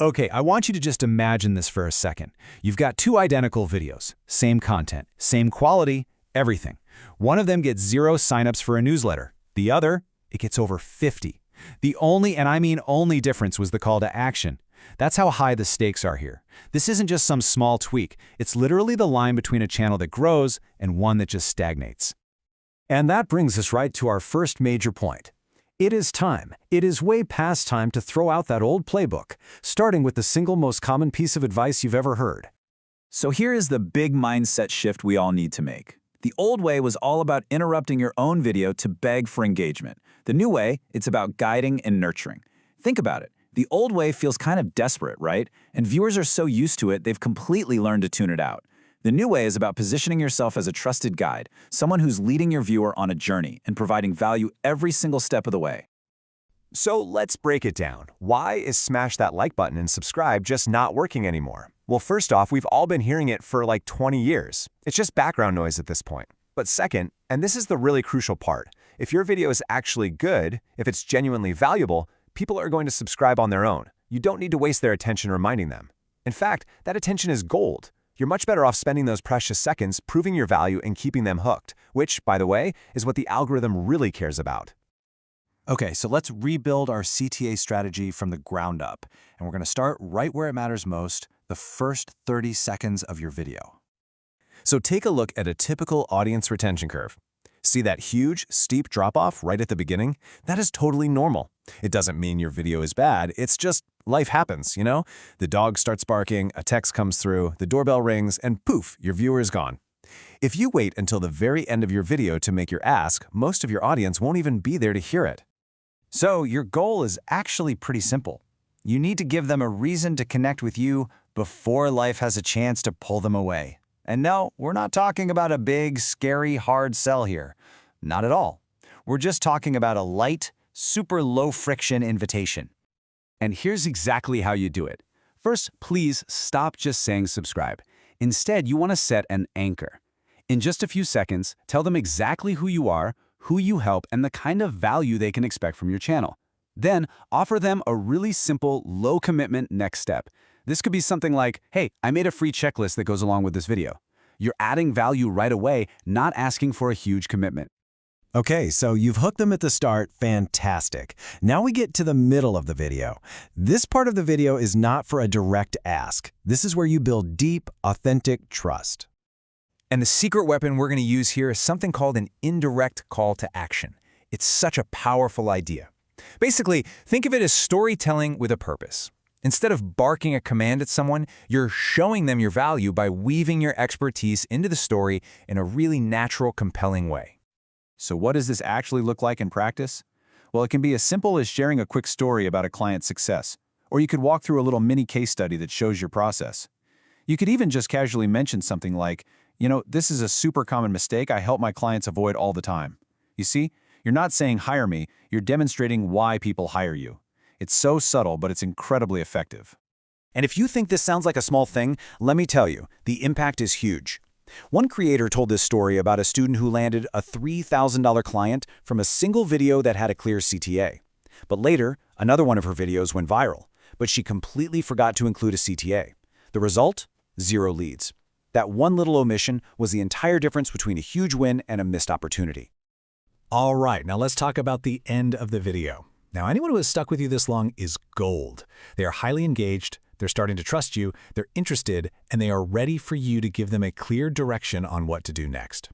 Okay, I want you to just imagine this for a second. You've got two identical videos, same content, same quality, everything. One of them gets 0 signups for a newsletter. The other, it gets over 50. The only, and I mean only, difference was the call to action. That's how high the stakes are here. This isn't just some small tweak. It's literally the line between a channel that grows and one that just stagnates. And that brings us right to our first major point. It is time. It is way past time to throw out that old playbook, starting with the single most common piece of advice you've ever heard. So here is the big mindset shift we all need to make. The old way was all about interrupting your own video to beg for engagement. The new way, it's about guiding and nurturing. Think about it. The old way feels kind of desperate, right? And viewers are so used to it, they've completely learned to tune it out. The new way is about positioning yourself as a trusted guide, someone who's leading your viewer on a journey and providing value every single step of the way. So let's break it down. Why is smash that like button and subscribe just not working anymore? Well, first off, we've all been hearing it for like 20 years. It's just background noise at this point. But second, and this is the really crucial part, if your video is actually good, if it's genuinely valuable, people are going to subscribe on their own. You don't need to waste their attention reminding them. In fact, that attention is gold. You're much better off spending those precious seconds proving your value and keeping them hooked, which, by the way, is what the algorithm really cares about. Okay, so let's rebuild our CTA strategy from the ground up. And we're going to start right where it matters most, the first 30 seconds of your video. So take a look at a typical audience retention curve. See that huge, steep drop-off right at the beginning? That is totally normal. It doesn't mean your video is bad, it's just life happens, you know? The dog starts barking, a text comes through, the doorbell rings, and poof, your viewer is gone. If you wait until the very end of your video to make your ask, most of your audience won't even be there to hear it. So your goal is actually pretty simple. You need to give them a reason to connect with you before life has a chance to pull them away. And no, we're not talking about a big, scary, hard sell here. Not at all. We're just talking about a light, super low-friction invitation. And here's exactly how you do it. First, please stop just saying subscribe. Instead, you want to set an anchor. In just a few seconds, tell them exactly who you are, who you help, and the kind of value they can expect from your channel. Then, offer them a really simple, low-commitment next step. This could be something like, hey, I made a free checklist that goes along with this video. You're adding value right away, not asking for a huge commitment. Okay, so you've hooked them at the start, fantastic. Now we get to the middle of the video. This part of the video is not for a direct ask. This is where you build deep, authentic trust. And the secret weapon we're going to use here is something called an indirect call to action. It's such a powerful idea. Basically, think of it as storytelling with a purpose. Instead of barking a command at someone, you're showing them your value by weaving your expertise into the story in a really natural, compelling way. So what does this actually look like in practice? Well, it can be as simple as sharing a quick story about a client's success, or you could walk through a little mini case study that shows your process. You could even just casually mention something like, you know, this is a super common mistake I help my clients avoid all the time. You see, you're not saying hire me, you're demonstrating why people hire you. It's so subtle, but it's incredibly effective. And if you think this sounds like a small thing, let me tell you, the impact is huge. One creator told this story about a student who landed a $3,000 client from a single video that had a clear CTA. But later, another one of her videos went viral, but she completely forgot to include a CTA. The result? 0 leads. That one little omission was the entire difference between a huge win and a missed opportunity. All right, now let's talk about the end of the video. Now, anyone who has stuck with you this long is gold. They are highly engaged, they're starting to trust you, they're interested, and they are ready for you to give them a clear direction on what to do next.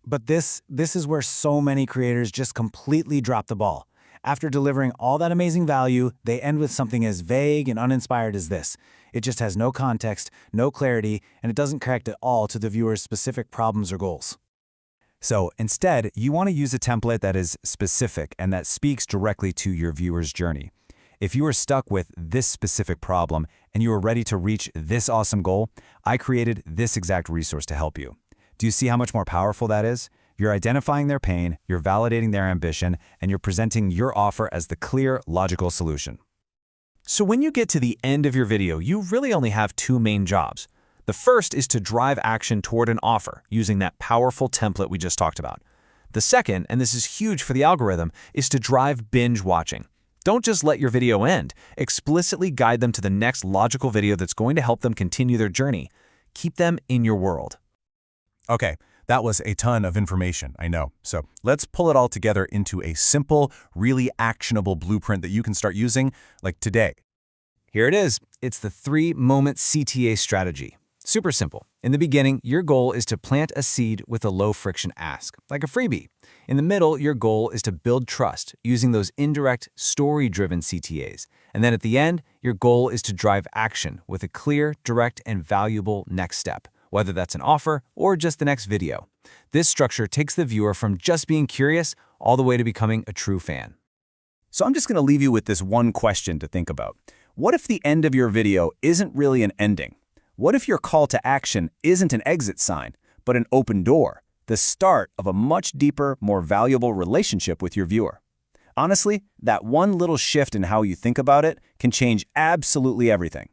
But this is where so many creators just completely drop the ball. After delivering all that amazing value, they end with something as vague and uninspired as this. It just has no context, no clarity, and it doesn't connect at all to the viewer's specific problems or goals. So instead, you want to use a template that is specific and that speaks directly to your viewer's journey. If you are stuck with this specific problem and you are ready to reach this awesome goal, I created this exact resource to help you. Do you see how much more powerful that is? You're identifying their pain, you're validating their ambition, and you're presenting your offer as the clear, logical solution. So when you get to the end of your video, you really only have 2 main jobs. The first is to drive action toward an offer using that powerful template we just talked about. The second, and this is huge for the algorithm, is to drive binge watching. Don't just let your video end. Explicitly guide them to the next logical video that's going to help them continue their journey. Keep them in your world. Okay, that was a ton of information, I know. So let's pull it all together into a simple, really actionable blueprint that you can start using, like today. Here it is. It's the 3-moment CTA strategy. Super simple. In the beginning, your goal is to plant a seed with a low-friction ask, like a freebie. In the middle, your goal is to build trust using those indirect, story-driven CTAs. And then at the end, your goal is to drive action with a clear, direct, and valuable next step, whether that's an offer or just the next video. This structure takes the viewer from just being curious all the way to becoming a true fan. So I'm just going to leave you with this one question to think about. What if the end of your video isn't really an ending? What if your call to action isn't an exit sign, but an open door, the start of a much deeper, more valuable relationship with your viewer? Honestly, that one little shift in how you think about it can change absolutely everything.